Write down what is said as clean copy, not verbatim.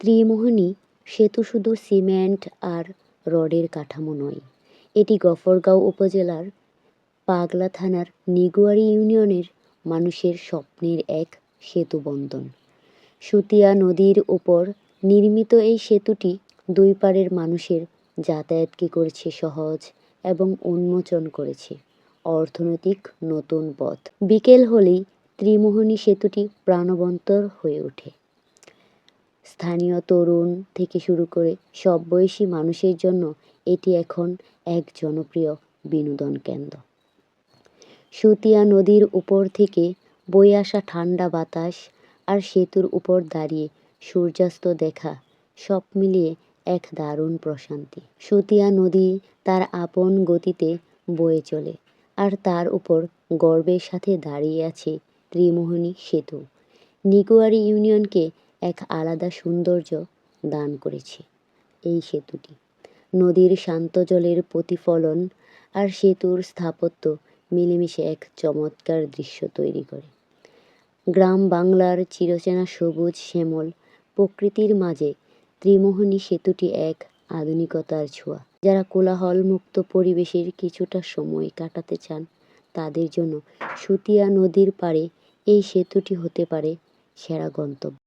ত্রিমোহনী সেতু শুধু সিমেন্ট আর রডের কাঠামো নয়, এটি গফরগাঁও উপজেলার পাগলা থানার নিগুয়ারি ইউনিয়নের মানুষের স্বপ্নের এক সেতুবন্ধন। সুতিয়া নদীর ওপর নির্মিত এই সেতুটি দুই পাড়ের মানুষের যাতায়াতকে করেছে সহজ এবং উন্মোচন করেছে অর্থনৈতিক নতুন পথ। বিকেল হলেই ত্রিমোহনী সেতুটি প্রাণবন্ত হয়ে ওঠে। স্থানীয় তরুণ থেকে শুরু করে সব বয়সী মানুষের জন্য এটি এখন এক জনপ্রিয় বিনোদন কেন্দ্র। সুতিয়া নদীর উপর থেকে বয়ে আসা ঠান্ডা বাতাস আর সেতুর উপর দাঁড়িয়ে সূর্যাস্ত দেখা সব মিলিয়ে এক দারুণ প্রশান্তি। সুতিয়া নদী তার আপন গতিতে বয়ে চলে, আর তার উপর গর্বের সাথে দাঁড়িয়ে আছে ত্রিমোহনী সেতু। নিগুয়ারি ইউনিয়নকে এক আলাদা সৌন্দর্য দান করেছে এই সেতুটি। নদীর শান্ত জলের প্রতিফলন আর সেতুর স্থাপত্য মিলেমিশে এক চমৎকার দৃশ্য তৈরি করে। গ্রাম বাংলার চিরচেনা সবুজ শ্যামল প্রকৃতির মাঝে ত্রিমোহনী সেতুটি এক আধুনিকতার ছোঁয়া। যারা কোলাহলমুক্ত পরিবেশের কিছুটা সময় কাটাতে চান, তাদের জন্য সুতিয়া নদীর পাড়ে এই সেতুটি হতে পারে সেরা গন্তব্য।